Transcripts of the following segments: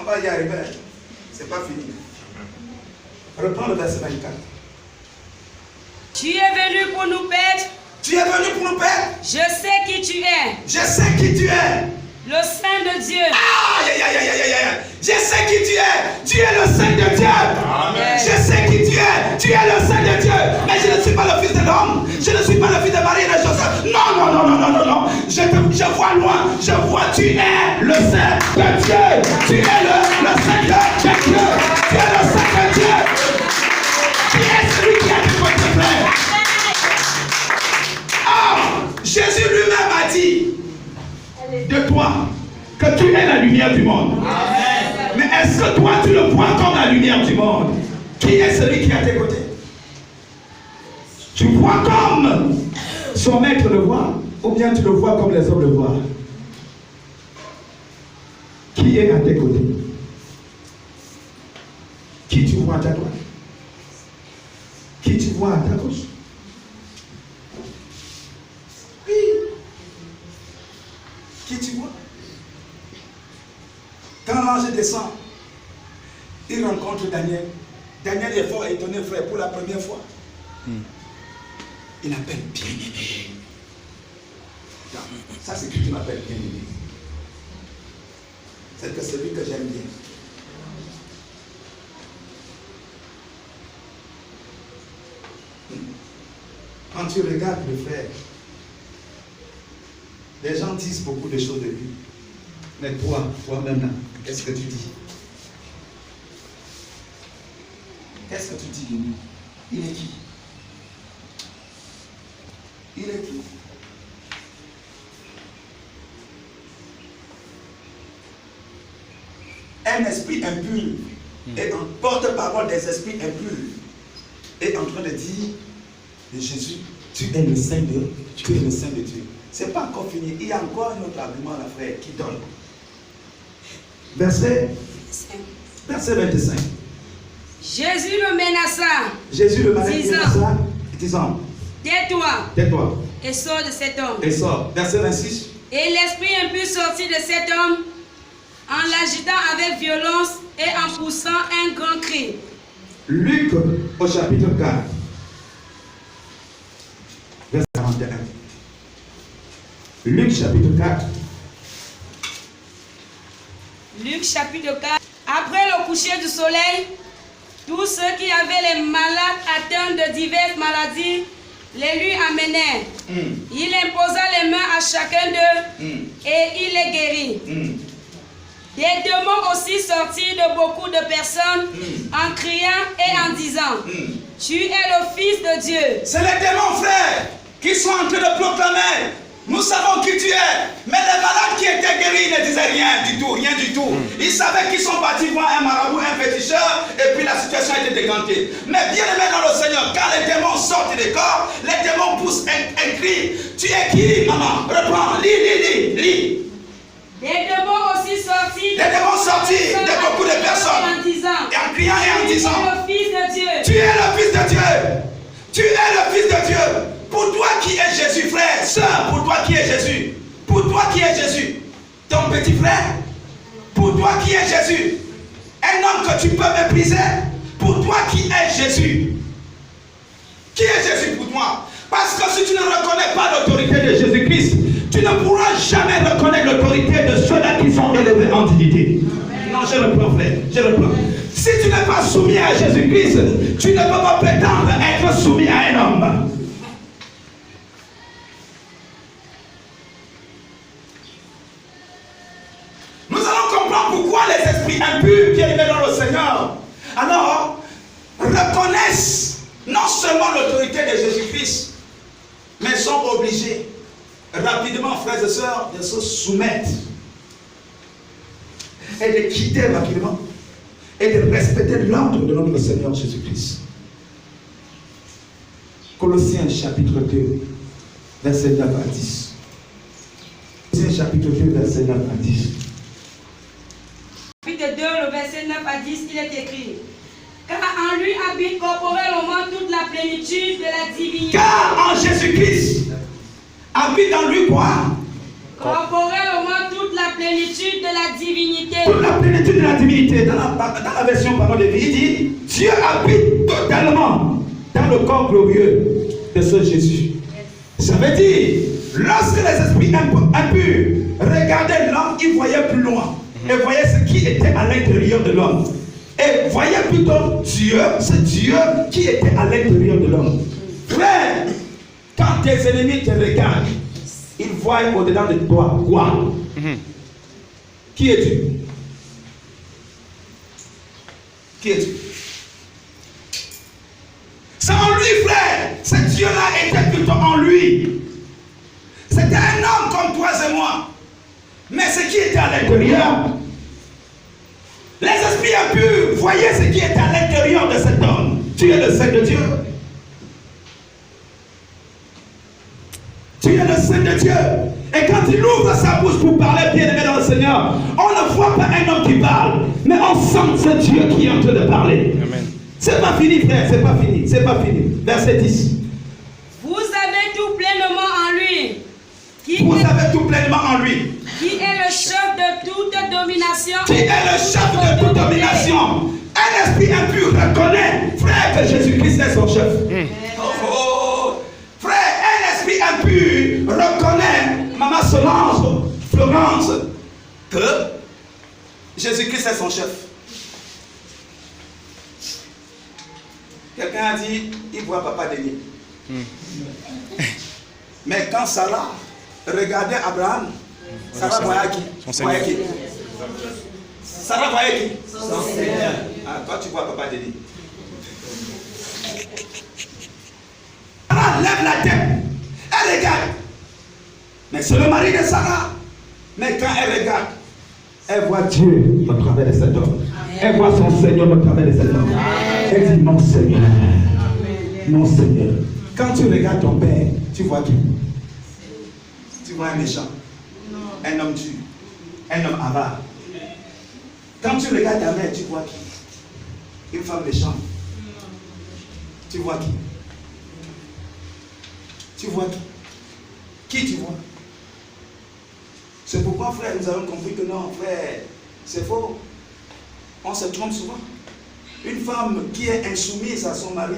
On va y arriver. C'est pas fini. Reprends le verset 24. Tu es venu pour nous perdre. Tu es venu pour nous perdre. Je sais qui tu es. Je sais qui tu es. Le Saint de Dieu. Aïe, aïe, aïe, aïe, aïe, aïe. Je sais qui tu es. Tu es le Saint de Dieu. Amen. Je sais qui tu es. Tu es le Saint de Dieu. Mais je ne suis pas le fils de l'homme. Je ne suis pas le fils de Marie et de Joseph. Non, non, non, non, non, non, non. Je vois loin. Je vois, tu es le Saint de Dieu. Tu es le Saint de Dieu. Tu es le Saint de Dieu. Qui est celui qui a dit votre frère? Ah, Jésus lui-même a dit de toi que tu es la lumière du monde. Amen. Mais est-ce que toi tu le vois comme la lumière du monde? Qui est celui qui est à tes côtés? Tu vois comme son maître le voit, ou bien tu le vois comme les hommes le voient? Qui est à tes côtés? Qui tu vois à ta droite? Qui tu vois à ta gauche? Oui. Qui tu vois? Quand l'ange descend, il rencontre Daniel. Daniel est fort étonné, frère, pour la première fois. Il appelle bien-aimé. Ça, c'est qui tu m'appelles bien-aimé. C'est que celui que j'aime bien. Quand tu regardes le frère, les gens disent beaucoup de choses de lui. Mais toi-même là, qu'est-ce que tu dis? Qu'est-ce que tu dis de lui? Il est qui? Il est qui? Un esprit impur et un porte-parole des esprits impurs est en train de dire de Jésus, tu es le Saint de Dieu. Tu es le Saint de Dieu. Ce n'est pas encore fini. Il y a encore un autre argument là, frère, qui donne. Verset 25. Jésus le menaça. Jésus le menaça, disant, tais-toi. Tais-toi. Et sors de cet homme. Et sort. Verset 26. Et l'esprit impur sortit de cet homme en l'agitant avec violence et en poussant un grand cri. Luc au chapitre 4. Verset 41. Luc chapitre 4. Luc chapitre 4. Après le coucher du soleil, tous ceux qui avaient les malades atteints de diverses maladies les lui amenèrent. Il imposa les mains à chacun d'eux et il les guérit. Des démons aussi sortirent de beaucoup de personnes en criant et en disant, tu es le Fils de Dieu. C'est les démons, frères, qui sont en train de proclamer. Nous savons qui tu es. Mais les malades qui étaient guéris ne disaient rien du tout, rien du tout. Ils savaient qu'ils sont partis voir un marabout, un féticheur, et puis la situation était décantée. Mais bien aimé dans le Seigneur, quand les démons sortent des corps, les démons poussent un cri. Tu es qui, maman? Reprends, lis. Des démons aussi sortis. Des démons sortis de beaucoup de personnes. Et en criant et en disant, tu es le Fils de Dieu. Tu es le Fils de Dieu. Tu es le Fils de Dieu. Pour toi qui es Jésus, frère, soeur, pour toi qui es Jésus. Pour toi qui es Jésus. Ton petit frère. Pour toi qui es Jésus. Un homme que tu peux mépriser. Pour toi qui es Jésus. Qui est Jésus pour toi? Parce que si tu ne reconnais pas l'autorité de Jésus-Christ, tu ne pourras jamais reconnaître l'autorité de ceux-là qui sont élevés en dignité. Non, je reprends, frère, je reprends. Si tu n'es pas soumis à Jésus-Christ, tu ne peux pas prétendre être soumis à un homme. Nous allons comprendre pourquoi les esprits impurs qui aiment dans le Seigneur, alors, reconnaissent non seulement l'autorité de Jésus-Christ, mais sont obligés rapidement, frères et sœurs, de se soumettre et de quitter rapidement et de respecter l'ordre de notre Seigneur Jésus-Christ. Colossiens chapitre 2, verset 9 à 10. Colossiens chapitre 2, verset 9 à 10. Chapitre 2, le verset 9 à 10, il est écrit. Car en lui habite corporellement toute la plénitude de la divinité. Car en Jésus-Christ habite en lui quoi? Corporellement toute la plénitude plénitude de la divinité. Toute la plénitude de la divinité. Dans la version parole de vie, il dit Dieu habite totalement dans le corps glorieux de ce Jésus. Ça veut dire, lorsque les esprits impurs regardaient l'homme, ils voyaient plus loin. Et voyaient ce qui était à l'intérieur de l'homme. Et voyaient plutôt Dieu, c'est Dieu qui était à l'intérieur de l'homme. Frère, quand tes ennemis te regardent, ils voient au-dedans de toi quoi? Qui es-tu? Qui es-tu? C'est en lui, frère. Ce Dieu-là était plutôt en lui. C'était un homme comme toi et moi. Mais ce qui était à l'intérieur, les esprits impurs voyaient ce qui était à l'intérieur de cet homme. Tu es le Saint de Dieu. Tu es le Saint de Dieu. Et quand il ouvre sa bouche pour parler, bien-aimé dans le Seigneur, on ne voit pas un homme qui parle, mais on sent ce Dieu qui est en train de parler. Amen. C'est pas fini, frère, c'est pas fini, c'est pas fini. Verset 10. Vous avez tout pleinement en lui. Vous avez tout pleinement en lui. Qui est le chef de toute domination. Qui est le chef de toute domination. Un esprit impur reconnaît, frère, que Jésus-Christ est son chef. Frère, un esprit impur reconnaît, maman Solange, Florence, que Jésus-Christ est son chef. Quelqu'un a dit, il voit papa Denis. Mais quand Sarah regardait Abraham, Sarah voyait qui? Voyait qui? Sarah voyait qui? Son Seigneur. Ah, toi tu vois papa Denis. Sarah lève la tête, elle regarde. Mais c'est le mari de Sarah. Mais quand elle regarde, elle voit Dieu au travers de cet homme. Elle voit son Seigneur au travers de cet homme. Elle dit, mon Seigneur, mon Seigneur. Quand tu regardes ton père, tu vois qui? Tu vois un méchant, un homme dur, un homme avare. Quand tu regardes ta mère, tu vois qui? Une femme méchante. Tu vois qui? Tu vois qui? Qui tu vois? C'est pourquoi, frère, nous avons compris que non, frère, c'est faux. On se trompe souvent. Une femme qui est insoumise à son mari,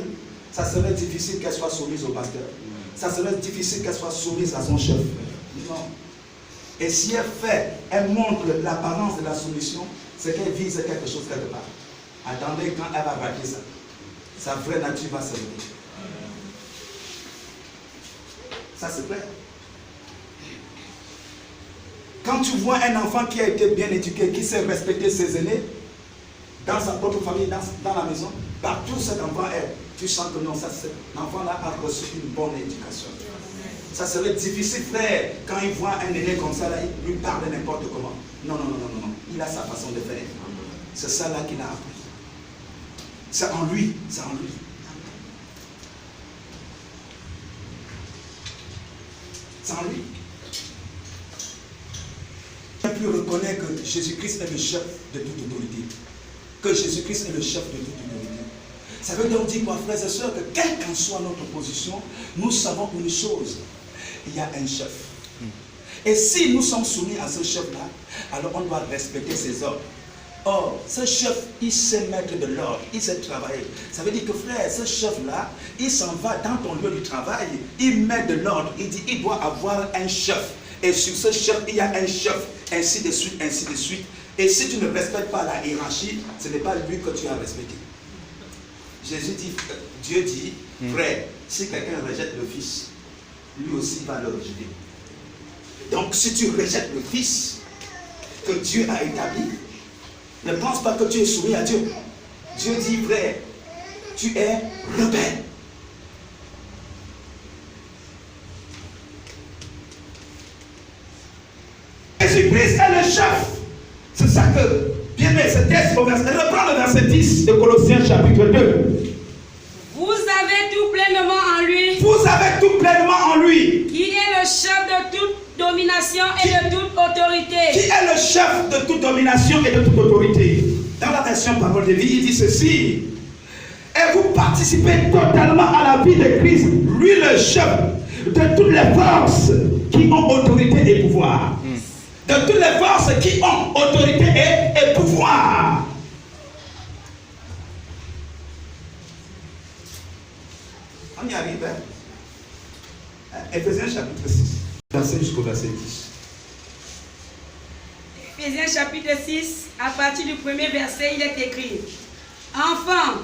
ça serait difficile qu'elle soit soumise au pasteur. Ça serait difficile qu'elle soit soumise à son chef. Non. Et si elle montre l'apparence de la soumission, c'est qu'elle vise quelque chose quelque part. Attendez quand elle va rater ça. Sa vraie nature va se révéler. Ça c'est clair. Quand tu vois un enfant qui a été bien éduqué, qui sait respecter ses aînés, dans sa propre famille, dans la maison, partout où cet enfant est, tu sens que non, l'enfant-là a reçu une bonne éducation. Ça serait difficile, frère, quand il voit un aîné comme ça, là, il lui parle n'importe comment. Non, non, non, non, non, non. Il a sa façon de faire. C'est ça là qu'il a appris. C'est en lui, c'est en lui. C'est en lui. On peut reconnaître que Jésus-Christ est le chef de toute autorité. Que Jésus-Christ est le chef de toute autorité. Ça veut donc dire, quoi, frères et sœurs, que quelle qu'en soit notre position, nous savons une chose. Il y a un chef. Et si nous sommes soumis à ce chef-là, alors on doit respecter ses ordres. Or, ce chef, il sait mettre de l'ordre, il sait travailler. Ça veut dire que, frère, ce chef-là, il s'en va dans ton lieu de travail, il met de l'ordre, il dit, il doit avoir un chef. Et sur ce chef, il y a un chef, ainsi de suite, ainsi de suite. Et si tu ne respectes pas la hiérarchie, ce n'est pas lui que tu as respecté. Jésus dit, Dieu dit, frère, si quelqu'un rejette le Fils, lui aussi va le rejeter. Donc si tu rejettes le Fils que Dieu a établi, ne pense pas que tu es soumis à Dieu. Dieu dit, frère, tu es rebelle. Jésus-Christ est le chef. C'est ça que, bien aimé, ce texte, reprends le verset 10 de Colossiens chapitre 2. Vous avez tout pleinement en lui. Vous avez tout pleinement en lui. Qui est le chef de toute domination et de toute autorité. Qui est le chef de toute domination et de toute autorité. Dans la version parole de vie, il dit ceci. Et vous participez totalement à la vie de Christ, lui le chef de toutes les forces qui ont autorité et pouvoir. de toutes les forces qui ont autorité et pouvoir. On y arrive. Éphésiens chapitre 6, verset jusqu'au verset 10. Éphésiens chapitre 6, à partir du premier verset, il est écrit: Enfants,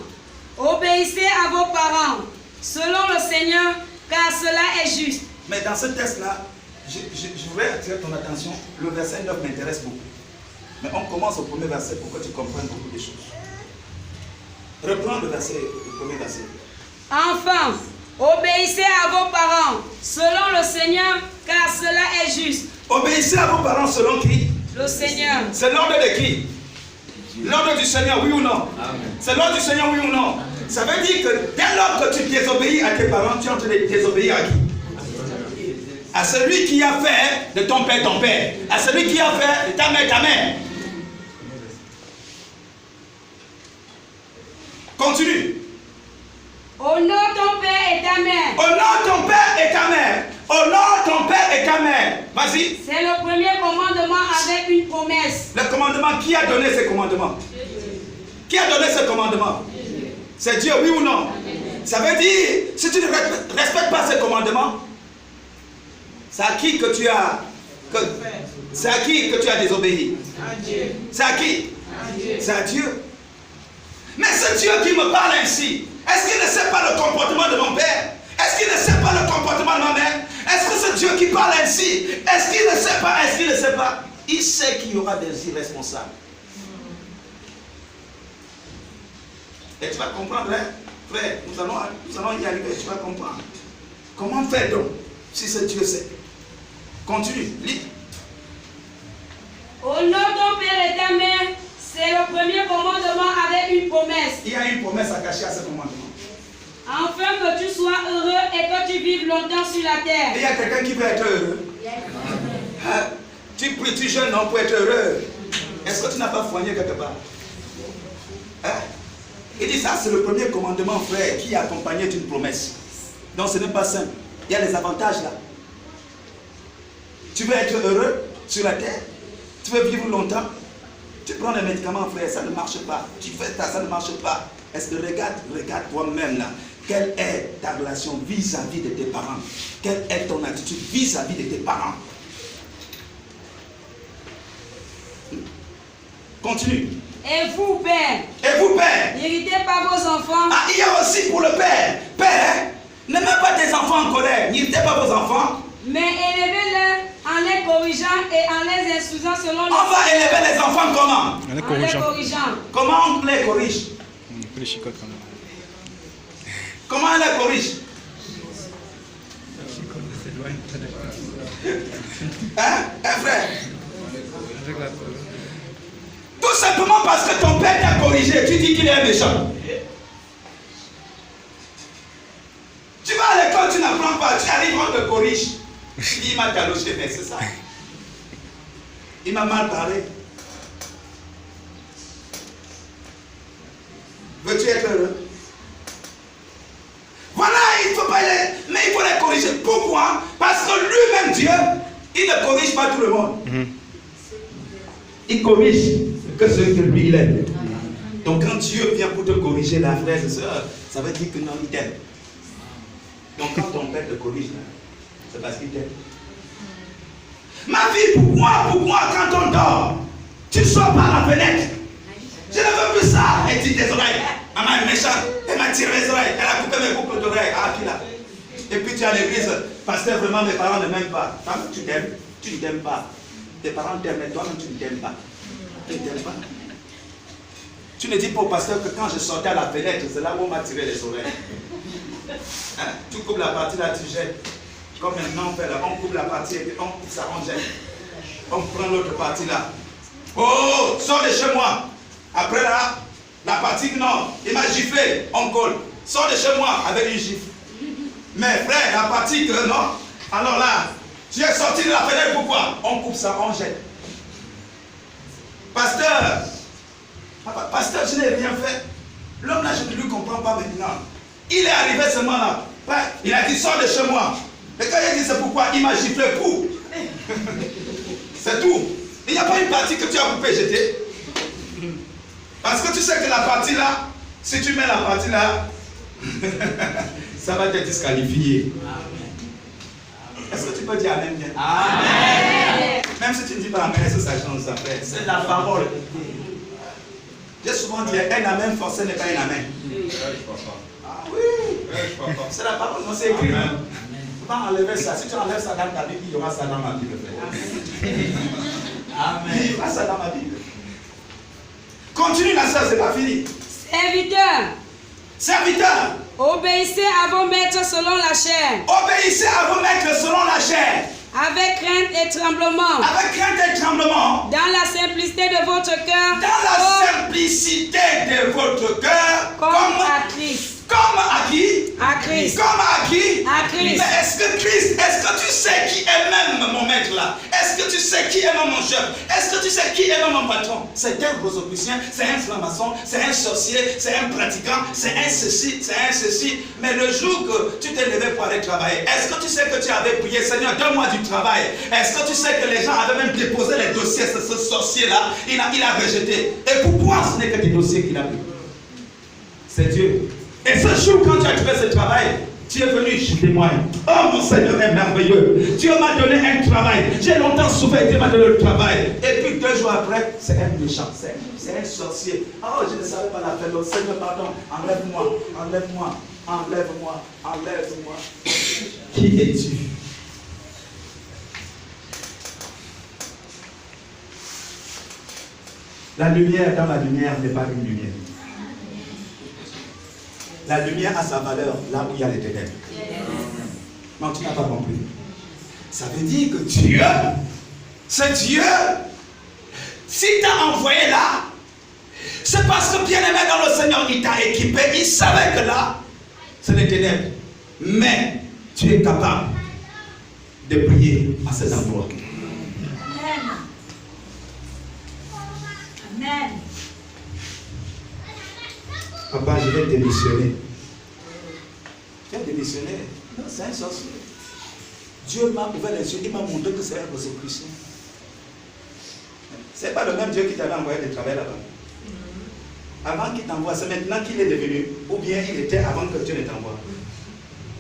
obéissez à vos parents, selon le Seigneur, car cela est juste. Mais dans ce texte-là, je voudrais attirer ton attention. Le verset 9 m'intéresse beaucoup. Mais on commence au premier verset pour que tu comprennes beaucoup de choses. Reprends le premier verset. Enfants, obéissez à vos parents, selon le Seigneur, car cela est juste. Obéissez à vos parents selon qui? Le Seigneur. C'est l'ordre de qui? L'ordre du Seigneur, oui ou non? C'est l'ordre du Seigneur, oui ou non? Ça veut dire que dès lors que tu désobéis à tes parents, tu es en train de désobéir à qui? À celui qui a fait de ton père, à celui qui a fait de ta mère, ta mère. Continue. Honore ton père et ta mère. Honore ton père et ta mère. Honore ton père et ta mère. Vas-y. C'est le premier commandement avec une promesse. Le commandement, qui a donné ce commandement? Qui a donné ce commandement? C'est Dieu, oui ou non? Ça veut dire, si tu ne respectes pas ce commandement, c'est à qui que tu as désobéi? C'est à qui? C'est à Dieu. Mais ce Dieu qui me parle ainsi, est-ce qu'il ne sait pas le comportement de mon père? Est-ce qu'il ne sait pas le comportement de ma mère? Est-ce que ce Dieu qui parle ainsi, est-ce qu'il ne sait pas? Est-ce qu'il ne sait pas? Il sait qu'il y aura des irresponsables. Et tu vas comprendre, hein? Frère, nous allons y arriver, tu vas comprendre. Comment faire donc, si ce Dieu sait? Continue, lis. Honore ton père et ta mère, c'est le premier commandement avec une promesse. Il y a une promesse à cacher à ce commandement. Afin que tu sois heureux et que tu vives longtemps sur la terre. Et il y a quelqu'un qui veut être heureux. Hein? Tu pries, tu jeûnes non, pour être heureux. Est-ce que tu n'as pas foigné quelque part? Hein? Il dit ça, c'est le premier commandement, frère, qui est accompagné d'une promesse. Donc ce n'est pas simple. Il y a des avantages là. Tu veux être heureux sur la terre? Tu veux vivre longtemps? Tu prends les médicaments, frère, ça ne marche pas. Tu fais ça, ça ne marche pas. Est-ce que regarde toi-même là. Quelle est ta relation vis-à-vis de tes parents? Quelle est ton attitude vis-à-vis de tes parents? Continue. Et vous, père? Et vous, père? N'irritez pas vos enfants. Ah, il y a aussi pour le père. Père, ne mets pas tes enfants en colère. N'irritez pas vos enfants. Mais élevez-les en les corrigeant et en les instruisant selon le... On va élever les enfants comment? En les corrigeant. Comment on les corrige? Comment on les corrige? Hein, frère? Tout simplement parce que ton père t'a corrigé, tu dis qu'il est méchant. Tu vas à l'école, tu n'apprends pas, tu arrives, on te corrige. Il m'a galoché, mais c'est ça. Il m'a mal parlé. Veux-tu être heureux? Voilà, il faut pas les... Mais il faut les corriger. Pourquoi? Parce que lui-même, Dieu, il ne corrige pas tout le monde. Il corrige que ce que lui il est. Donc quand Dieu vient pour te corriger, la frère et soeur, ça veut dire que non, il t'aime. Donc quand ton père te corrige, c'est parce qu'il t'aime. Ma fille, pourquoi quand on dort, tu ne sors par la fenêtre? Je ne veux plus ça. Elle dit des oreilles. Elle m'a méchante. Elle m'a tiré les oreilles. Elle a coupé mes boucles d'oreilles. Ah, qui là? Et puis tu es à l'église. Pasteur, vraiment, mes parents ne m'aiment pas. Femme, tu t'aimes? Tu ne t'aimes pas. Tes parents t'aiment, mais toi-même, tu ne t'aimes pas. Tu ne t'aimes pas. Tu ne dis pas au pasteur que quand je sortais à la fenêtre, c'est là où on m'a tiré les oreilles. Hein? Tu coupes la partie là, tu jettes. Comme maintenant on fait là, on coupe la partie et on coupe ça, on jette. On prend l'autre partie là. Oh, sors de chez moi. Après là, la partie non, il m'a giflé, on colle. Sors de chez moi avec une gifle. Mais frère, la partie que non, alors là, tu es sorti de la fenêtre, pourquoi? On coupe ça, on jette. Pasteur, je n'ai rien fait. L'homme là, je ne lui comprends pas maintenant. Il est arrivé seulement là. Il a dit, sors de chez moi. Et quand il a dit, c'est pourquoi il m'a giflé pour. C'est tout. Il n'y a pas une partie que tu as coupée et jetée. Parce que tu sais que la partie là, si tu mets la partie là, ça va te disqualifier. Est-ce que tu peux dire Amen bien? Amen. Même si tu ne dis pas Amen, est-ce que ça change ça fait? C'est la parole. J'ai souvent dit un Amen forcé n'est pas un Amen. Ah oui. C'est la parole, non, c'est écrit. Il ne faut pas enlever ça. Si tu enlèves ça dans ta Bible, il y aura ça dans ma Bible. Amen. Il y aura ça dans ma Bible. Continue la soeur, c'est pas fini. Serviteurs. Serviteurs. Obéissez à vos maîtres selon la chair. Obéissez à vos maîtres selon la chair. Avec crainte et tremblement. Avec crainte et tremblement. Dans la simplicité de votre cœur. Dans la simplicité de votre cœur. Comme à Christ. Comme à qui? À Christ. Comme à qui? À Christ. Mais est-ce que Christ, est-ce que tu sais qui est même mon maître là? Est-ce que tu sais qui est même mon chef? Est-ce que tu sais qui est même mon patron? C'est un rosicrucien, c'est un franc-maçon, c'est un sorcier, c'est un pratiquant, c'est un ceci, c'est un ceci. Mais le jour que tu t'es levé pour aller travailler, est-ce que tu sais que tu avais prié, Seigneur, donne-moi du travail? Est-ce que tu sais que les gens avaient même déposé les dossiers, ce sorcier-là, il a rejeté? Et pourquoi ce n'est que des dossiers qu'il a pris? C'est Dieu. Et ce jour, quand tu as trouvé ce travail, tu es venu, je témoigne. Oh, mon Seigneur est merveilleux. Dieu m'a donné un travail. J'ai longtemps souffert, Dieu m'a donné le travail. Et puis 2 jours après, c'est un méchant, c'est un sorcier. Oh, je ne savais pas la faire. Donc, Seigneur, pardon, enlève-moi, enlève-moi, enlève-moi, enlève-moi. Qui es-tu? La lumière dans la lumière n'est pas une lumière. La lumière a sa valeur là où il y a les ténèbres. Non, tu n'as pas compris. Ça veut dire que Dieu, c'est Dieu. Si t'a envoyé là, c'est parce que bien aimé dans le Seigneur, il t'a équipé. Il savait que là, c'est les ténèbres. Mais tu es capable de prier à cet endroit. Amen. Amen. Papa, je vais démissionner. Tu vas démissionner? Non, c'est un sorcier. Dieu m'a ouvert les yeux, il m'a montré que c'est un rosicrucien. Ce n'est pas le même Dieu qui t'avait envoyé de travailler là-bas. Avant qu'il t'envoie, c'est maintenant qu'il est devenu, ou bien il était avant que Dieu ne t'envoie.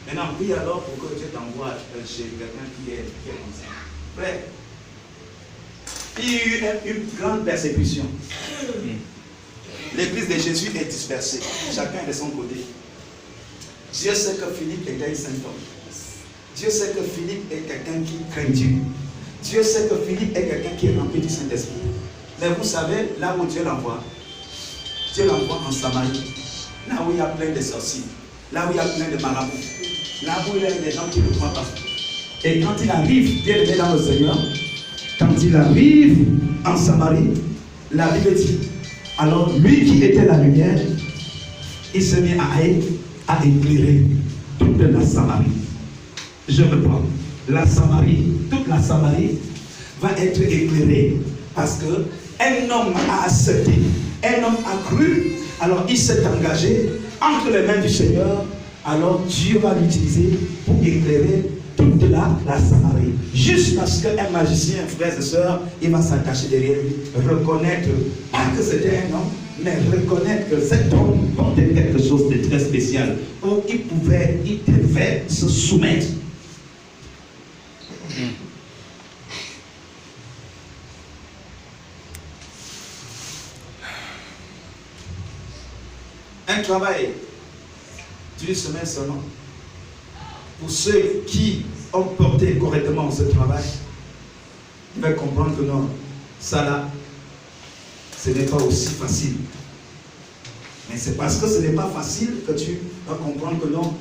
Maintenant, oui, alors pour que Dieu t'envoie chez quelqu'un qui est comme ça. Frère, il y a eu une grande persécution. L'église de Jésus est dispersée, chacun de son côté. Dieu sait que Philippe était un saint homme. Dieu sait que Philippe est quelqu'un qui craint Dieu. Dieu sait que Philippe est quelqu'un qui est rempli du Saint-Esprit. Mais vous savez, là où Dieu l'envoie en Samarie, là où il y a plein de sorciers, là où il y a plein de marabouts, là où il y a des gens qui ne croient pas. Et quand il arrive, bien aimé dans le Seigneur, quand il arrive en Samarie, la Bible dit, alors lui qui était la lumière, il se met à éclairer toute la Samarie. Je reprends. La Samarie, toute la Samarie va être éclairée parce que un homme a accepté, un homme a cru, alors il s'est engagé entre les mains du Seigneur, alors Dieu va l'utiliser pour éclairer toute la Samarie. Jusqu'à ce qu'un magicien, frères et sœurs, il va s'attacher derrière lui, reconnaître, pas que c'était un homme, mais reconnaître que cet homme portait quelque chose de très spécial, où il devait se soumettre. Un travail d'une semaine seulement. Pour ceux qui ont porté correctement ce travail, ils vont comprendre que non, ça là, ce n'est pas aussi facile. Mais c'est parce que ce n'est pas facile que tu vas comprendre que non,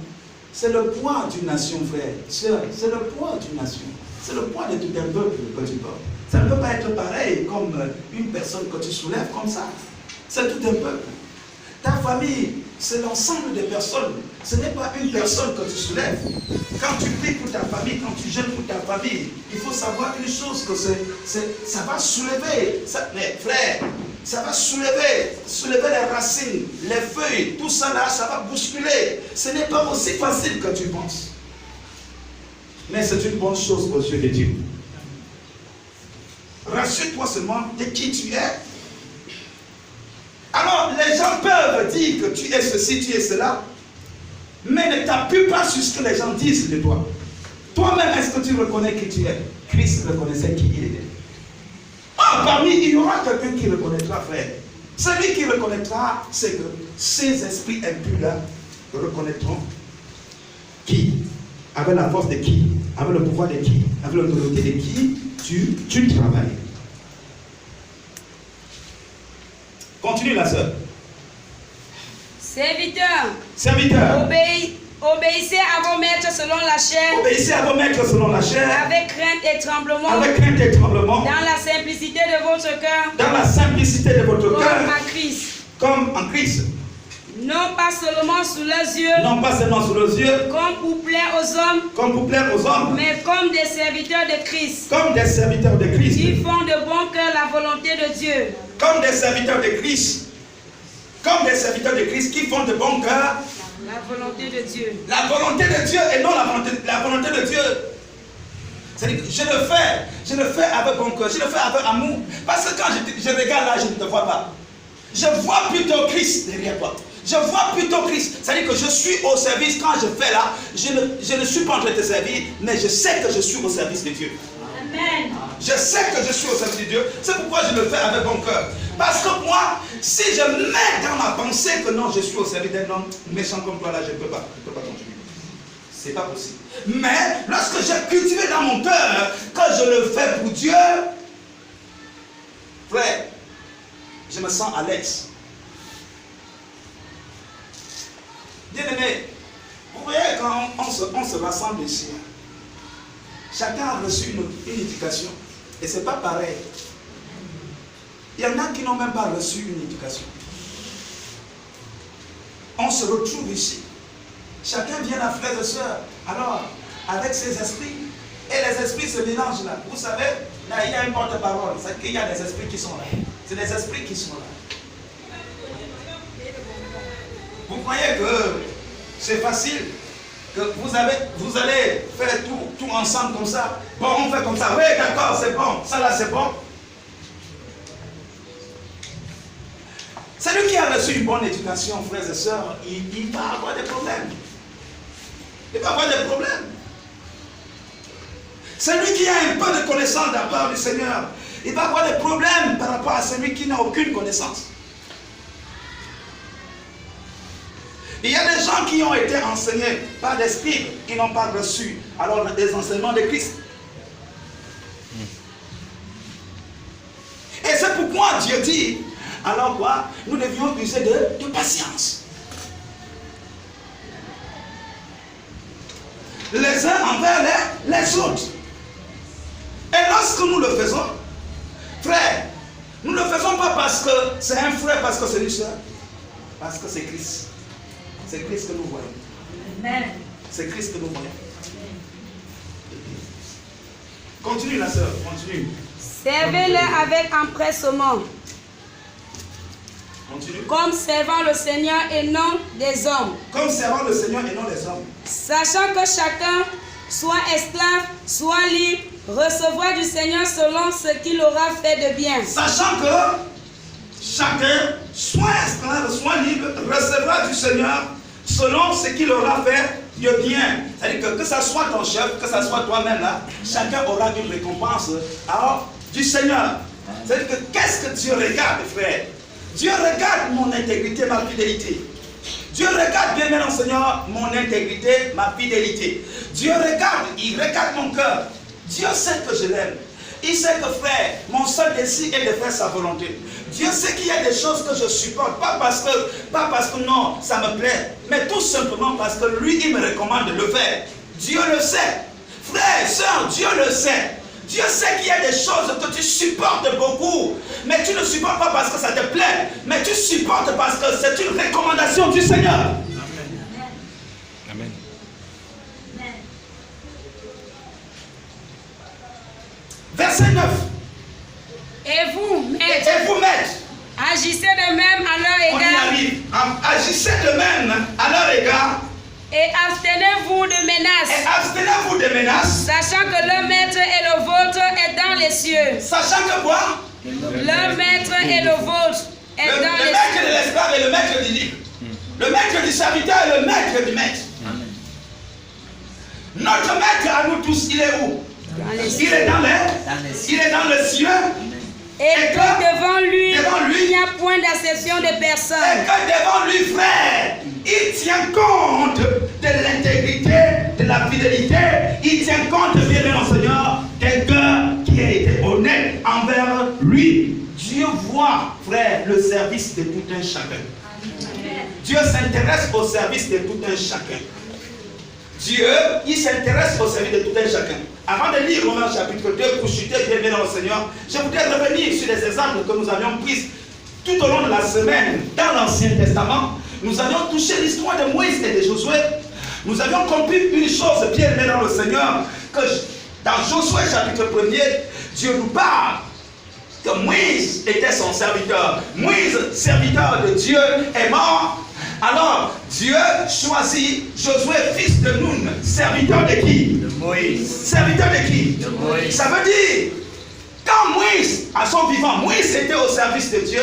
c'est le poids d'une nation, frère. C'est le poids d'une nation. C'est le poids de tout un peuple que tu portes. Ça ne peut pas être pareil comme une personne que tu soulèves comme ça. C'est tout un peuple. Ta famille, c'est l'ensemble des personnes. Ce n'est pas une personne que tu soulèves. Quand tu pries pour ta famille, quand tu jeûnes pour ta famille, il faut savoir une chose, que ça va soulever. Mais frère, ça va soulever les racines, les feuilles, tout ça là, ça va bousculer. Ce n'est pas aussi facile que tu penses. Mais c'est une bonne chose aux yeux de Dieu. rassure-toi seulement de qui tu es. Alors, les gens peuvent dire que tu es ceci, tu es cela, mais ne t'appuie pas sur ce que les gens disent de toi. Toi-même, est-ce que tu reconnais qui tu es? Christ reconnaissait qui il était. Ah, parmi, il y aura quelqu'un qui reconnaîtra, frère. Celui qui reconnaîtra, c'est que ces esprits impurs-là reconnaîtront qui, avec la force de qui, avec le pouvoir de qui, avec l'autorité de qui tu travailles. Continue la sœur. Serviteurs, obéissez à vos maîtres selon la chair. Obéissez à vos maîtres selon la chair. Avec crainte et tremblement. Avec crainte et tremblement. Dans la simplicité de votre cœur. Dans la simplicité de votre cœur. Comme en Christ. Comme en Christ. Non pas seulement sous leurs yeux. Non pas seulement sous leurs yeux. Comme pour plaire aux hommes. Comme pour plaire aux hommes. Mais comme des serviteurs de Christ. Comme des serviteurs de Christ. Qui font de bon cœur la volonté de Dieu. Comme des serviteurs de Christ. Comme des serviteurs de Christ qui font de bon cœur la volonté de Dieu. La volonté de Dieu et non la volonté de Dieu. C'est-à-dire que je le fais avec bon cœur, je le fais avec amour. Parce que quand je regarde là, je ne te vois pas. Je vois plutôt Christ derrière toi. Je vois plutôt Christ. C'est-à-dire que je suis au service. Quand je fais là, je ne suis pas en train de te servir, mais je sais que je suis au service de Dieu. Amen. Je sais que je suis au service de Dieu. C'est pourquoi je le fais avec bon cœur. Parce que moi, si je mets dans ma pensée que non, je suis au service d'un homme méchant comme toi, là, je ne peux pas continuer. C'est pas possible. Mais lorsque j'ai cultivé dans mon cœur que je le fais pour Dieu, frère, je me sens à l'aise. Bien-aimé, vous voyez quand on se rassemble ici, chacun a reçu une éducation. Et ce n'est pas pareil. Il y en a qui n'ont même pas reçu une éducation. On se retrouve ici. Chacun vient là, frères et sœurs. Alors, avec ses esprits, et les esprits se mélangent là. Vous savez, là, il y a une porte-parole. C'est qu'il y a des esprits qui sont là. C'est des esprits qui sont là. Vous croyez que c'est facile? Que vous allez faire tout ensemble comme ça? Bon, on fait comme ça. Oui, d'accord, c'est bon. Ça là, c'est bon. Celui qui a reçu une bonne éducation, frères et sœurs, il va avoir des problèmes. Il va avoir des problèmes. Celui qui a un peu de connaissance de la part du Seigneur, il va avoir des problèmes par rapport à celui qui n'a aucune connaissance. Il y a des gens qui ont été enseignés par des scribes qui n'ont pas reçu alors les enseignements de Christ. Et c'est pourquoi Dieu dit, alors quoi, nous devions user de patience. Les uns envers les autres. Et lorsque nous le faisons, frère, nous ne le faisons pas parce que c'est un frère, parce que c'est une soeur, parce que c'est Christ. C'est Christ que nous voyons. Amen. C'est Christ que nous voyons. Continue la sœur, continue. Servez-le avec empressement. Continue. Comme servant le Seigneur et non des hommes. Comme servant le Seigneur et non les hommes. Sachant que chacun, soit esclave, soit libre, recevra du Seigneur selon ce qu'il aura fait de bien. Sachant que chacun, soit esclave, soit libre, recevra du Seigneur selon ce qu'il aura fait de bien. C'est-à-dire que ce soit ton chef, que ce soit toi-même là, chacun aura une récompense du Seigneur. C'est-à-dire que qu'est-ce que Dieu regarde, frère? Dieu regarde mon intégrité, ma fidélité. Dieu regarde bien, mon Seigneur, mon intégrité, ma fidélité. Dieu regarde, il regarde mon cœur. Dieu sait que je l'aime. Il sait que, frère, mon seul désir est de faire sa volonté. Dieu sait qu'il y a des choses que je supporte, pas parce que non, ça me plaît, mais tout simplement parce que lui, il me recommande de le faire. Dieu le sait. Frère, soeur, Dieu le sait. Dieu sait qu'il y a des choses que tu supportes beaucoup, mais tu ne supportes pas parce que ça te plaît, mais tu supportes parce que c'est une recommandation du Seigneur. Amen. Amen. Verset 9. Et vous, maîtres, Et vous, maîtres, agissez de même à leur on y égard. arrive. Agissez de même à leur égard Et abstenez-vous de menaces. Et abstenez-vous des menaces. Sachant que le maître et le vôtre est dans les cieux. Sachant que quoi? Le maître et le vôtre est Le dans les maître cieux. de l'esclave et le maître du libre. Le maître du serviteur et le maître du maître. Notre maître à nous tous, il est où? Il est dans les cieux. Et que devant lui, devant lui, il n'y a point d'acception de et personne. que devant lui, frère, il tient compte de l'intégrité, de la fidélité. Il tient compte, bien aimé mon Seigneur, quelqu'un qui a été honnête envers lui. Dieu voit, frère, le service de tout un chacun. Dieu s'intéresse au service de tout un chacun. Dieu, il s'intéresse au service de tout un chacun. Avant de lire Romains chapitre 2, pour chuter bien bien au Seigneur, je voudrais revenir sur les exemples que nous avions pris tout au long de la semaine dans l'Ancien Testament. Nous avions touché l'histoire de Moïse et de Josué. Nous avions compris une chose bien aimée dans le Seigneur, que dans Josué chapitre 1er, Dieu nous parle que Moïse était son serviteur. Moïse, serviteur de Dieu, est mort. Alors, Dieu choisit Josué, fils de Nun, serviteur de qui? De Moïse. Serviteur de qui? De Moïse. Ça veut dire, quand Moïse, à son vivant, Moïse était au service de Dieu,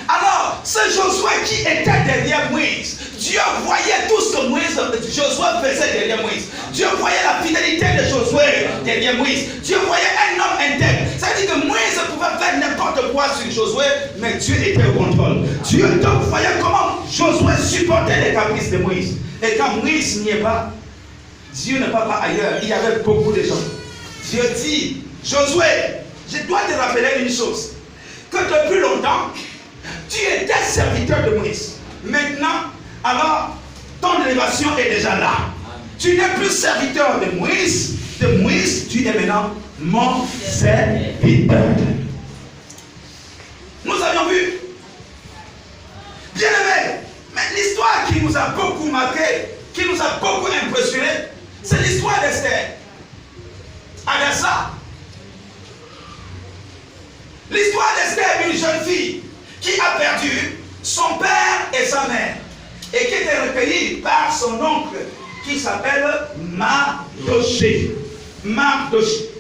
alors ce Josué qui était derrière Moïse, Dieu voyait tout ce que Josué faisait derrière Moïse. Dieu voyait la fidélité de Josué derrière Moïse. Dieu voyait un homme intègre. Ça veut dire que Moïse pouvait faire n'importe quoi sur Josué, mais Dieu était au contrôle. Dieu donc voyait comment Josué supportait les caprices de Moïse. Et quand Moïse n'y est pas, Dieu ne va pas ailleurs. Il y avait beaucoup de gens. Dieu dit, Josué, je dois te rappeler une chose, que depuis longtemps, tu étais serviteur de Moïse. Maintenant, alors, ton élévation est déjà là. Tu n'es plus serviteur de Moïse, tu es maintenant mon serviteur. Nous avions vu, bien aimé, mais l'histoire qui nous a beaucoup marqué, qui nous a beaucoup impressionné, c'est l'histoire d'Esther. Adassa. L'histoire d'Esther, une jeune fille qui a perdu son père et sa mère et qui était recueillie par son oncle qui s'appelle Mardoché. Mardoché.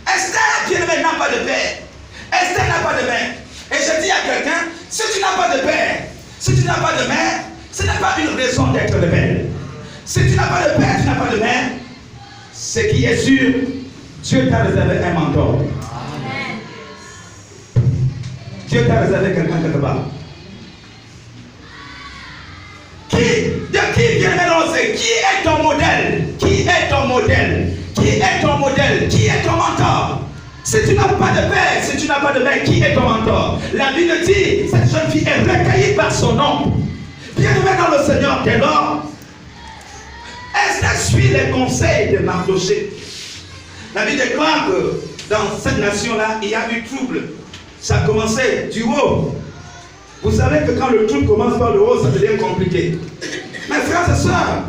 Esther, bien aimé, n'a pas de père. Esther n'a pas de mère. Et je dis à quelqu'un, si tu n'as pas de père, si tu n'as pas de mère, ce n'est pas une raison d'être rebelle. Si tu n'as pas de père, tu n'as pas de mère, ce qui est sûr, Dieu t'a réservé un mentor. Dieu t'a réservé quelqu'un quelque part. De qui vient mélanger? Qui est ton modèle? Qui est ton modèle? Qui est ton modèle? Qui est ton mentor? Si tu n'as pas de père, si tu n'as pas de mère, qui est ton mentor? La Bible dit, cette jeune fille est recueillie par son oncle. Bien aimé dans le Seigneur, dès lors, Esther suit les conseils de Mardoché. La Bible déclare que dans cette nation-là, il y a eu trouble. Ça a commencé du haut. Vous savez que quand le truc commence par le haut, ça devient compliqué. Mes frères et sœurs,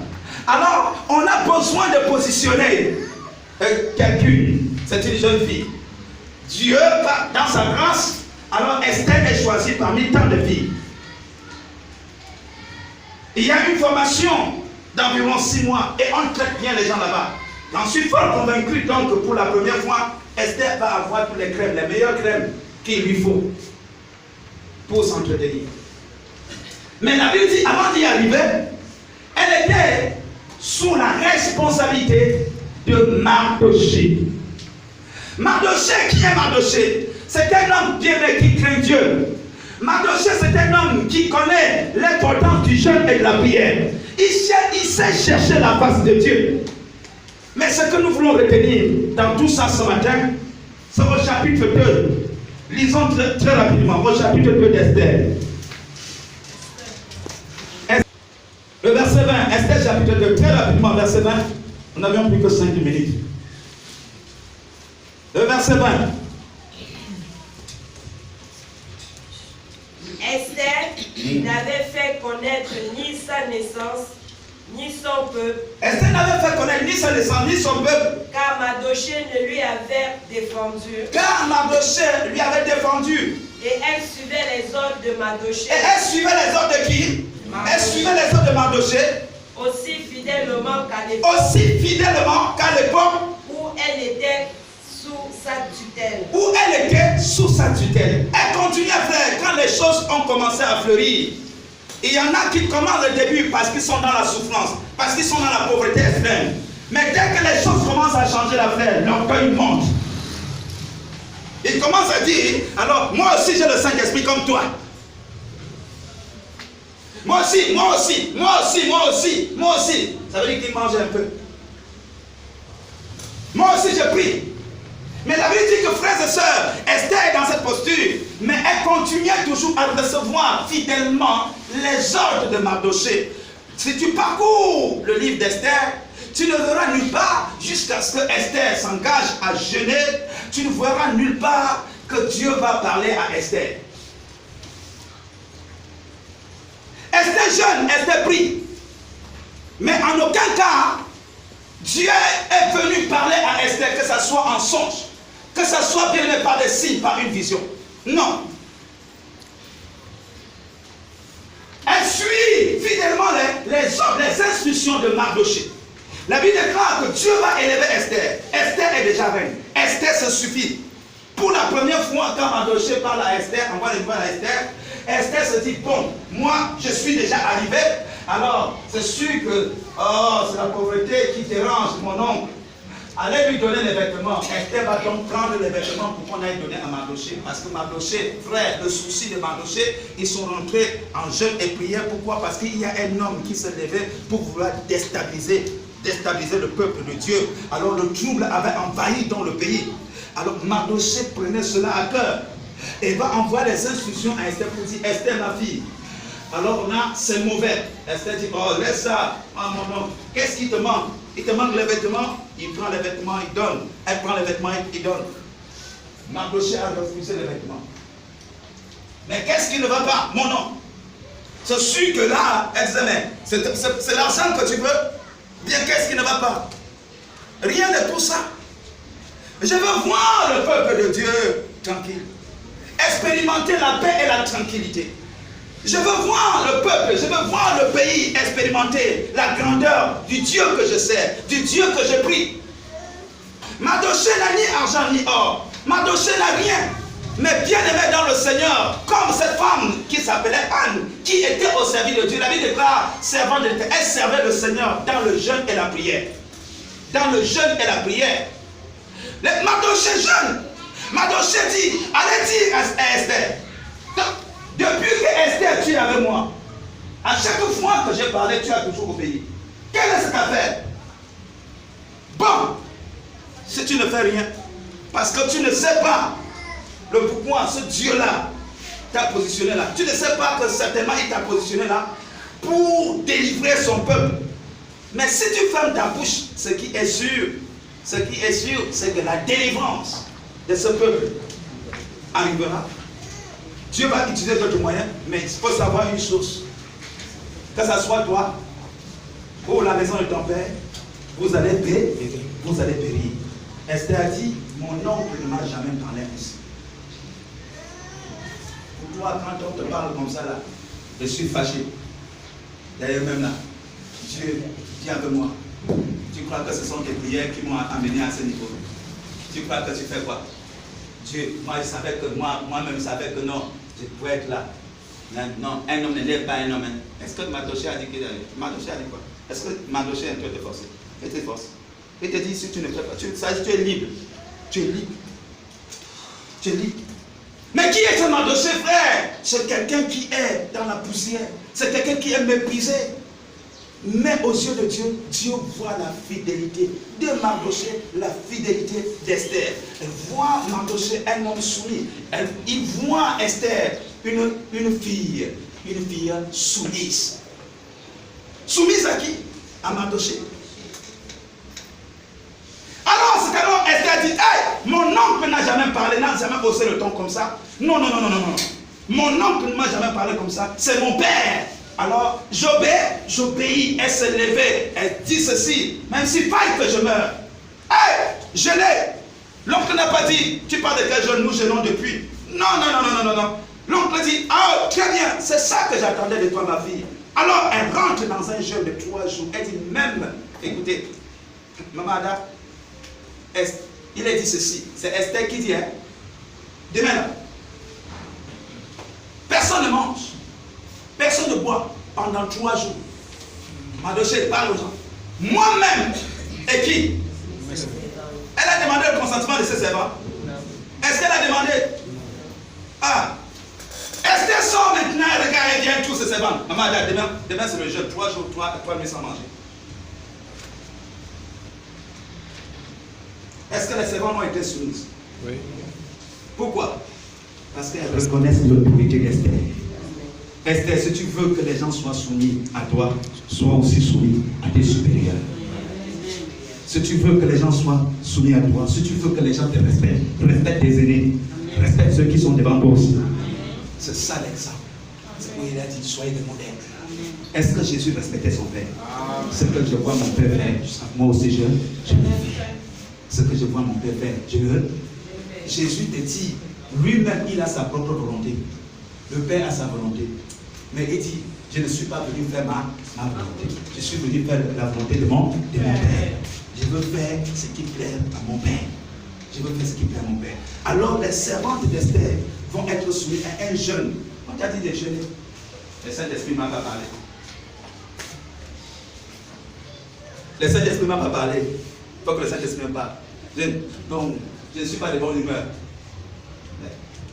alors on a besoin de positionner quelqu'un. C'est une jeune fille. Dieu, dans sa grâce, alors Esther est choisie parmi tant de filles. Il y a une formation d'environ 6 mois et on traite bien les gens là-bas. J'en suis fort convaincu donc que pour la première fois, Esther va avoir toutes les crèmes, les meilleures crèmes qu'il lui faut pour s'entretenir. Mais la Bible dit, avant d'y arriver, elle était sous la responsabilité de Mardoché. Mardoché, qui est Mardoché? C'est un homme bien qui craint Dieu. Mardoché, c'est un homme qui connaît l'importance du jeûne et de la prière. Il sait chercher la face de Dieu. Mais ce que nous voulons retenir dans tout ça ce matin, c'est au chapitre 2. Lisons très rapidement au chapitre 2 d'Esther. Le verset 20, Esther chapitre 2, très rapidement, verset 20. Nous n'avions plus que 5 minutes. Le verset 20. Esther n'avait fait connaître ni sa naissance, ni son peuple. Esther n'avait fait connaître ni sa naissance, ni son peuple. Car Mardoché ne lui avait défendu. Car Mardoché lui avait défendu. Et elle suivait les ordres de Mardoché. Et elle suivait les ordres de qui? Elle suivait les ordres de Mardoché. Aussi fidèlement qu'à l'époque où elle était sous sa tutelle. Elle continuait, frère, quand les choses ont commencé à fleurir. Il y en a qui commencent le début parce qu'ils sont dans la souffrance, parce qu'ils sont dans la pauvreté extrême. Mais dès que les choses commencent à changer, la frère, l'orgueil monte. Il commence à dire, alors moi aussi j'ai le Saint-Esprit comme toi. Moi aussi. Ça veut dire qu'il mange un peu. Moi aussi je prie. Mais la Bible dit que frères et sœurs, Esther est dans cette posture, mais elle continuait toujours à recevoir fidèlement les ordres de Mardochée. Si tu parcours le livre d'Esther, tu ne verras nulle part, jusqu'à ce que Esther s'engage à jeûner, tu ne verras nulle part que Dieu va parler à Esther. Esther jeûne, Esther prie. Mais en aucun cas, Dieu est venu parler à Esther, que ce soit en songe, que ce soit bien par des signes, par une vision. Non. Elle suit fidèlement les ordres, les instructions de Mardochée. La Bible déclare que Dieu va élever Esther. Esther est déjà reine. Esther se suffit. Pour la première fois, quand Mardochée parle à Esther, envoie les nouvelles à Esther, Esther se dit, bon, moi, je suis déjà arrivé. Alors, c'est sûr que, c'est la pauvreté qui dérange mon oncle. Allez lui donner les vêtements. Esther va donc prendre les vêtements pour qu'on aille donner à Mardochée. Parce que Mardochée, frère, le souci de Mardochée, ils sont rentrés en jeûne et prière. Pourquoi? Parce qu'il y a un homme qui s'est levé pour vouloir déstabiliser le peuple de Dieu. Alors le trouble avait envahi dans le pays. Alors Mardochée prenait cela à cœur. Et va envoyer les instructions à Esther pour dire, Esther ma fille, alors là c'est mauvais. Esther dit, oh laisse ça, mon oncle, qu'est-ce qui te manque? Il te manque les vêtements, il prend les vêtements, il donne. Elle prend les vêtements, il donne. Mardochée a refusé les vêtements. Mais qu'est-ce qui ne va pas? Mon oncle. C'est sûr que là, elle disait, mais c'est l'argent que tu veux? Bien, qu'est-ce qui ne va pas? Rien de tout ça. Je veux voir le peuple de Dieu tranquille. Expérimenter la paix et la tranquillité. Je veux voir le peuple, je veux voir le pays expérimenter la grandeur du Dieu que je sers, du Dieu que je prie. Mardochée n'a ni argent ni or. Mardochée n'a rien. Mais bien aimé dans le Seigneur, comme cette femme qui s'appelait Anne, qui était au service de Dieu. La Bible déclare, servante de Dieu, elle servait le Seigneur dans le jeûne et la prière. Dans le jeûne et la prière. Mardochée jeûne. Mardochée dit, allez dire à Esther, depuis que Esther tu es avec moi, à chaque fois que j'ai parlé, tu as toujours obéi. Quelle est cette affaire? Bon, si tu ne fais rien, parce que tu ne sais pas le pourquoi ce Dieu-là t'a positionné là. Tu ne sais pas que certainement il t'a positionné là pour délivrer son peuple. Mais si tu fermes ta bouche, ce qui est sûr, c'est que la délivrance de ce peuple arrivera. Dieu va utiliser d'autres moyens, mais il faut savoir une chose. Que ce soit toi ou la maison de ton père, vous allez périr. Vous allez périr. Esther a dit, mon oncle ne m'a jamais parlé ainsi. Pour toi, quand on te parle comme ça là, je suis fâché. D'ailleurs même là, Dieu, viens avec moi. Tu crois que ce sont tes prières qui m'ont amené à ce niveau? Tu crois que tu fais quoi? Dieu, moi je savais que moi-même je savais que non, je pouvais être là. Non, un homme ne lève pas un homme. Est-ce que Mardochée a dit qu'il allait? Mardochée a dit quoi? Est-ce que Mardochée a été forcé? Il te force. Il te dit si tu ne fais pas, tu es libre. Tu es libre. Tu es libre. Mais qui est ce Mardochée, frère? C'est quelqu'un qui est dans la poussière. C'est quelqu'un qui est méprisé. Mais aux yeux de Dieu, Dieu voit la fidélité de Mardochée, la fidélité d'Esther. Elle voit Mardochée, un homme soumis. Il voit Esther, une fille soumise. Soumise à qui? À Mardochée. Alors, c'est alors Esther dit, hey, mon oncle n'a jamais parlé, n'a jamais haussé le ton comme ça. Non. Mon oncle ne m'a jamais parlé comme ça. C'est mon père. Alors, j'obéis, elle s'est levée, elle dit ceci, même s'il faille que je meure. Hey, je l'ai. L'oncle n'a pas dit, tu parles de quel jeune, nous jeûnons depuis. Non. L'oncle dit, ah, très bien, c'est ça que j'attendais de toi, ma fille. Alors, elle rentre dans un jeûne de 3 jours. Elle dit même, écoutez, Maman Ada, il a dit ceci. C'est Esther qui dit, hein, demain là, personne ne mange, personne ne boit pendant 3 jours. Mardochée parle aux gens. Moi-même, et qui? Elle a demandé le consentement de ses servants. Est-ce qu'elle a demandé? Ah, Esther sort maintenant, regarde, elle vient tous ses servants. Maman Ada, demain c'est le jeûne, 3 jours, 3 nuits sans manger. Est-ce que les servants ont été soumis? Oui. Pourquoi? Parce qu'elles reconnaissent l'autorité d'Esther. Esther, si tu veux que les gens soient soumis à toi, sois aussi soumis à tes supérieurs. Si tu veux que les gens soient soumis à toi, si tu veux que les gens te respectent, respecte tes aînés, respecte ceux qui sont devant toi aussi. C'est ça l'exemple. C'est pourquoi il a dit, soyez des modèles. Est-ce que Jésus respectait son Père? Ce que je vois mon Père faire, moi aussi je le fais. Ce que je vois mon Père faire, je le fais. Jésus te dit, lui-même il a sa propre volonté. Le Père a sa volonté. Mais il dit, je ne suis pas venu faire ma volonté. Je suis venu faire la volonté de mon Père. Je veux faire ce qui plaît à mon Père. Je veux faire ce qui plaît à mon Père. Alors les servantes d'Esther vont être soumises à un jeûne. On t'a dit de jeûner. Le Saint-Esprit m'a pas parlé. Le Saint-Esprit m'a pas parlé. Il faut que le Saint-Esprit me parle. Donc, je ne suis pas de bonne humeur.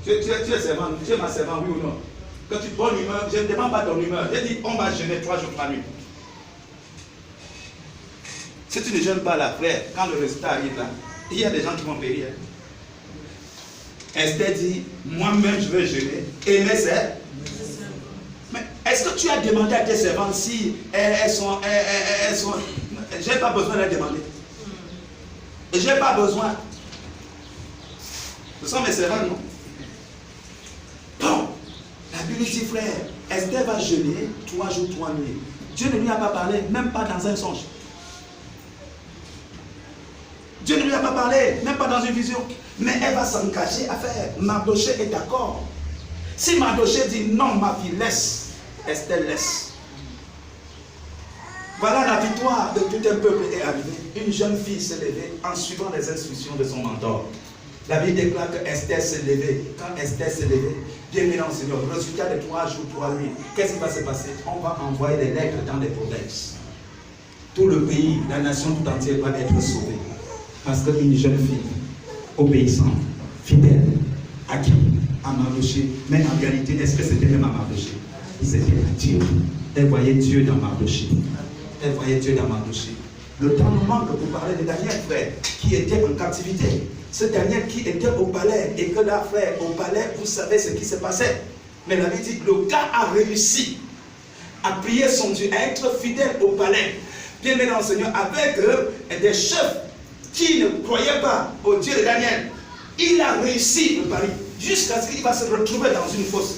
Tu es servant, tu es ma servante, oui ou non? Quand tu es de bonne humeur, je ne demande pas ton humeur. Je dis, on va jeûner 3 jours, 3 nuits. Si tu ne jeûnes pas là, frère, quand le résultat arrive là, il y a des gens qui vont périr. Esther dit, moi-même je vais jeûner. Et mais c'est. Mais est-ce que tu as demandé à tes servantes si elles sont. Je n'ai pas besoin de les demander. Et je n'ai pas besoin. Ce sont mes servantes, non? Bon, la Bible dit, frère, Esther va jeûner 3 jours, 3 nuits. Dieu ne lui a pas parlé, même pas dans un songe. Dieu ne lui a pas parlé, même pas dans une vision. Mais elle va s'engager à faire. Mardochée est d'accord. Si Mardochée dit non, ma fille, laisse, Esther laisse. Voilà la victoire de tout un peuple est arrivée. Une jeune fille s'est levée en suivant les instructions de son mentor. La Bible déclare que Esther s'est levée. Quand Esther s'est levée, bien aimé dans le Seigneur, résultat de 3 jours, 3 nuits, qu'est-ce qui va se passer? On va envoyer les lettres dans des provinces. Tout le pays, la nation tout entière va être sauvée. Parce qu'une jeune fille, obéissante, fidèle, à qui? À Mardochée. Mais en réalité, est-ce que c'était même à Mardochée? C'était à Dieu. Elle voyait Dieu dans Mardochée. Elle voyait Dieu dans Mardochée. Le temps nous manque pour parler de Daniel, frère, qui était en captivité. Ce Daniel qui était au palais, et que là, frère, au palais, vous savez ce qui se passait. Mais la Bible dit que le gars a réussi à prier son Dieu, à être fidèle au palais. Bien aimé dans le Seigneur, avec des chefs qui ne croyaient pas au Dieu de Daniel. Il a réussi le pari, jusqu'à ce qu'il va se retrouver dans une fosse,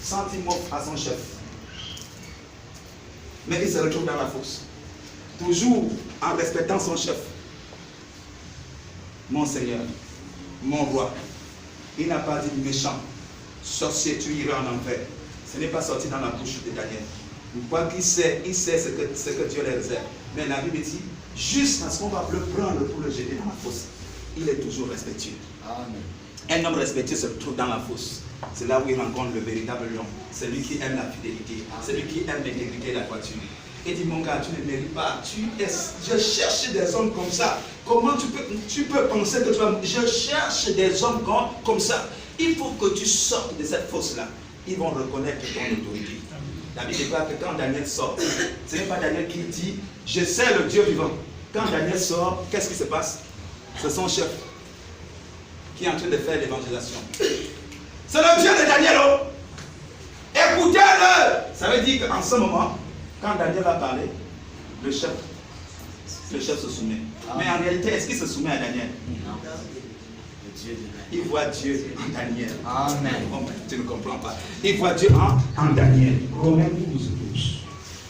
sans dire mot à son chef. Mais il se retrouve dans la fosse, toujours en respectant son chef. Mon Seigneur, mon roi, il n'a pas dit méchant, sorcier, tu iras en enfer. Ce n'est pas sorti dans la bouche de Daniel. Quoi qu'il sait, il sait ce que Dieu les réserve. Mais la Bible dit, jusqu'à ce qu'on va le prendre pour le jeter dans la fosse, il est toujours respectueux. Amen. Un homme respectueux se trouve dans la fosse. C'est là où il rencontre le véritable lion. C'est lui qui aime la fidélité. C'est lui qui aime l'intégrité et la droiture. Il dit, mon gars, tu ne mérites pas. Je cherche des hommes comme ça. Comment tu peux penser que tu vas... Je cherche des hommes comme ça. Il faut que tu sortes de cette fosse-là. Ils vont reconnaître ton autorité. La Bible déclare que quand Daniel sort, ce n'est pas Daniel qui dit, je sais le Dieu vivant. Quand Daniel sort, qu'est-ce qui se passe? C'est son chef qui est en train de faire l'évangélisation. C'est le Dieu de Daniel. Oh. Écoutez-le. Ça veut dire qu'en ce moment, quand Daniel va parler, le chef se soumet. Mais en réalité, est-ce qu'il se soumet à Daniel? Non. Il voit Dieu en Daniel. Amen. Oh, tu ne comprends pas. Il voit Dieu en Daniel. Romains 12, 12.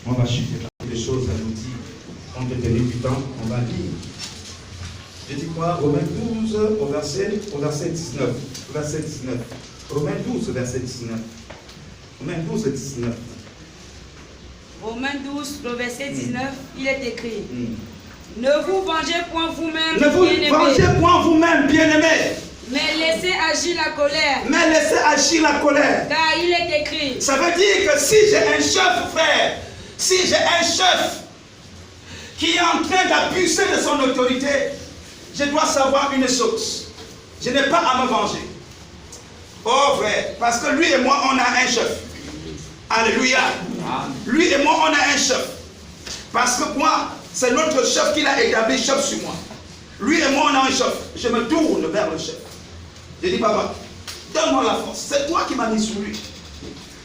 On va chuter des choses à nous dire. On peut tenir du temps, on va lire. Je dis quoi? Romains 12, au verset 19. Verset 19. Romains 12, verset 19. Romains 12, 19. Romains 12, le verset 19, il est écrit. Ne vous vengez point vous-même, Ne vous vengez point vous-même, bien-aimés. mais laissez agir la colère. Mais laissez agir la colère. Car il est écrit. Ça veut dire que si j'ai un chef, frère, si j'ai un chef qui est en train d'abuser de son autorité, je dois savoir une chose. Je n'ai pas à me venger. Oh frère, parce que lui et moi, on a un chef. Alléluia. Lui et moi, on a un chef. Parce que moi, c'est notre chef qui l'a établi, chef sur moi. Lui et moi, on a un chef. Je me tourne vers le chef. Je dis, papa, donne-moi la force. C'est toi qui m'as mis sur lui.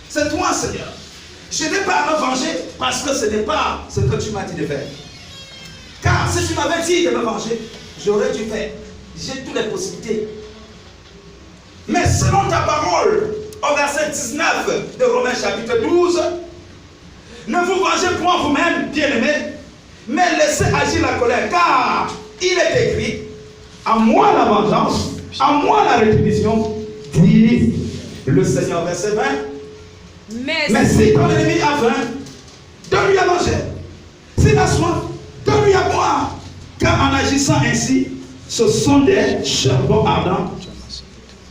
C'est toi, Seigneur. Je n'ai pas à me venger parce que ce n'est pas ce que tu m'as dit de faire. Car si tu m'avais dit de me venger, j'aurais dû faire. J'ai toutes les possibilités. Mais selon ta parole, au verset 19 de Romains chapitre 12, ne vous vengez point vous-même, bien-aimés, mais laissez agir la colère, car il est écrit, à moi la vengeance, à moi la rétribution, dit le Seigneur. Verset 20. Mais si ton ennemi a faim, donne-lui à manger. S'il a soif, donne-lui à boire. Car en agissant ainsi, ce sont des charbons ardents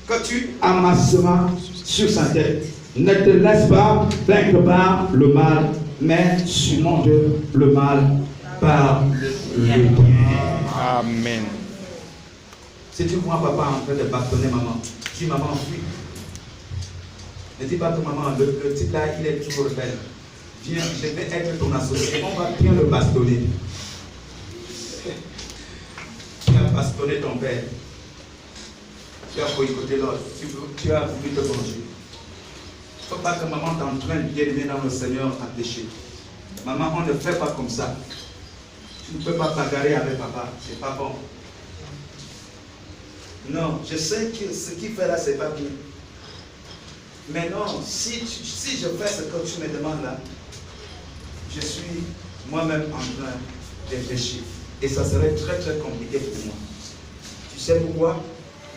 que tu amasseras sur sa tête. Ne te laisse pas vaincre par le mal, mais surmonte le mal par le bien. Amen. Si tu vois papa en train de bâtonner maman, dis maman, fuis. Ne dis pas que maman, le type là, il est toujours belle. Viens, je vais être ton associé. On va bien le bastonner. Tu as bastonné ton père. Tu as boycotté l'autre. Tu as voulu te venger. Il ne faut pas que maman t'entraîne bien aimer dans le Seigneur à pécher. Maman, on ne fait pas comme ça. Tu ne peux pas bagarrer avec papa. C'est pas bon. Non, je sais que ce qu'il fait là, c'est pas bien. Mais non, si je fais ce que tu me demandes là, je suis moi-même en train de pécher. Et ça serait très très compliqué pour moi. Tu sais pourquoi?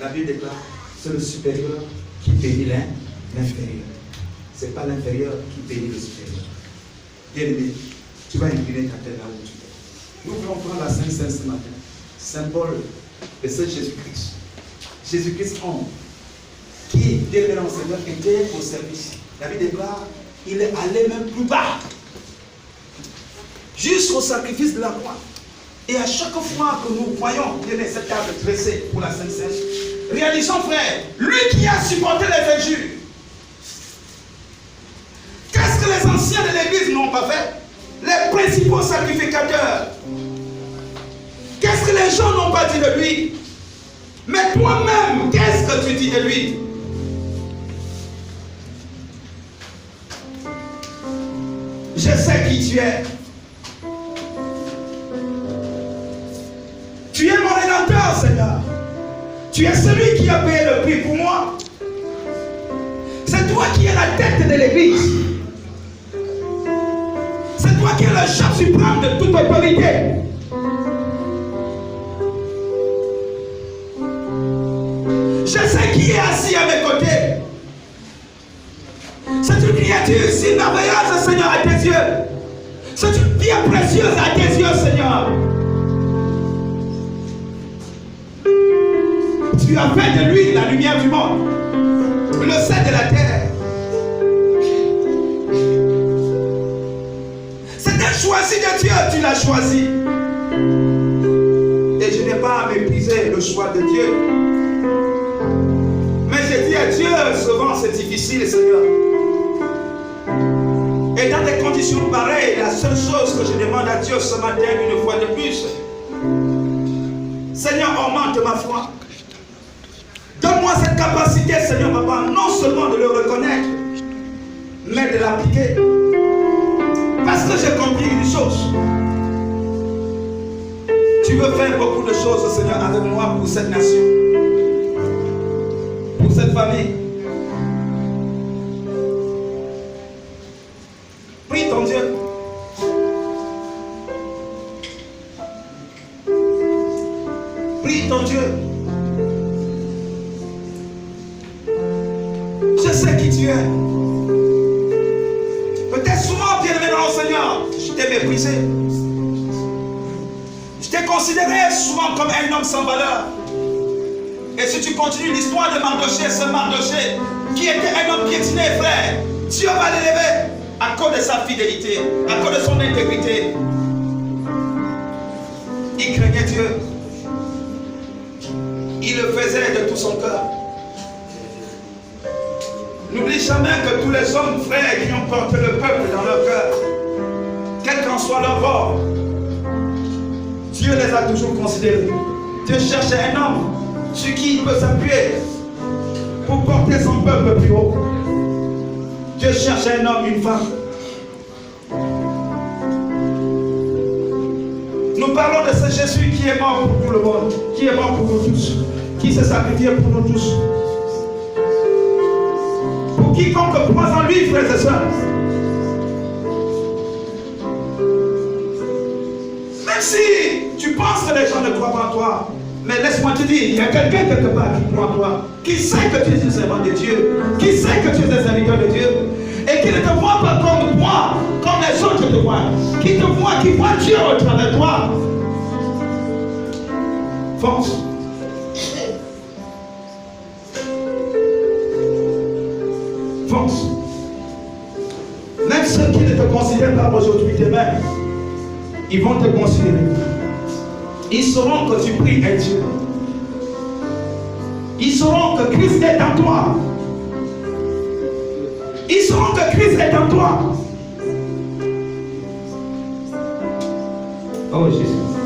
La Bible déclare, c'est le supérieur qui bénit l'inférieur. Ce n'est pas l'inférieur qui bénit le supérieur. Bien-aimé, tu vas incliner ta tête là où tu es. Nous voulons prendre la Sainte Seine ce matin. Symbole de ce Jésus-Christ. Jésus-Christ homme, qui, dès que l'enseigneur était au service. La Bible déclare, il est allé même plus bas. Jusqu'au sacrifice de la croix. Et à chaque fois que nous voyons cette table dressée pour la Sainte Seine, réalisons, frère, lui qui a supporté les injures. Qu'est-ce que les anciens de l'église n'ont pas fait? Les principaux sacrificateurs. Qu'est-ce que les gens n'ont pas dit de lui? Mais toi-même, qu'est-ce que tu dis de lui? Je sais qui tu es. Tu es mon rédempteur, Seigneur. Tu es celui qui a payé le prix pour moi. C'est toi qui es la tête de l'église. C'est toi qui es le chef suprême de toute autorité. Je sais qui est assis à mes côtés. C'est une créature si merveilleuse, Seigneur, à tes yeux. C'est une pierre précieuse à tes yeux, Seigneur. Tu as fait de lui la lumière du monde, le sel de la terre. C'est un choisi de Dieu, tu l'as choisi. Et je n'ai pas à mépriser le choix de Dieu. Mais j'ai dit à Dieu, souvent c'est difficile, Seigneur. Et dans des conditions pareilles, la seule chose que je demande à Dieu ce matin, une fois de plus, Seigneur, augmente ma foi. Donne-moi cette capacité, Seigneur Papa, non seulement de le reconnaître, mais de l'appliquer. Parce que j'ai compris une chose. Tu veux faire beaucoup de choses, Seigneur, avec moi pour cette nation, pour cette famille. Prie ton Dieu. Prie ton Dieu. t'ai méprisé. Je t'ai considéré souvent comme un homme sans valeur. Et si tu continues l'histoire de Mardochée, ce Mardochée qui était un homme piétiné, frère, Dieu va l'élever à cause de sa fidélité, à cause de son intégrité. Il craignait Dieu. Il le faisait de tout son cœur. N'oublie jamais que tous les hommes, frères, qui ont porté le peuple dans leur cœur, quel qu'en soit leur bord, Dieu les a toujours considérés. Dieu cherche un homme sur qui il peut s'appuyer pour porter son peuple plus haut. Dieu cherche un homme, une femme. Nous parlons de ce Jésus qui est mort pour tout le monde, qui est mort pour nous tous, qui s'est sacrifié pour nous tous. Pour quiconque croit en lui, frères et sœurs. Même si tu penses que les gens ne croient pas en toi, mais laisse-moi te dire, il y a quelqu'un quelque part qui croit en toi, qui sait que tu es un servant de Dieu, qui sait que tu es un serviteur de Dieu, et qui ne te voit pas comme moi, comme les autres te voient, qui te voit, qui voit Dieu au travers de toi. Fonce. Fonce. Même ceux qui ne te considèrent pas aujourd'hui, demain, ils vont te considérer. Ils sauront que tu pries un Dieu. Ils sauront que Christ est en toi. Ils sauront que Christ est en toi. Oh Jésus.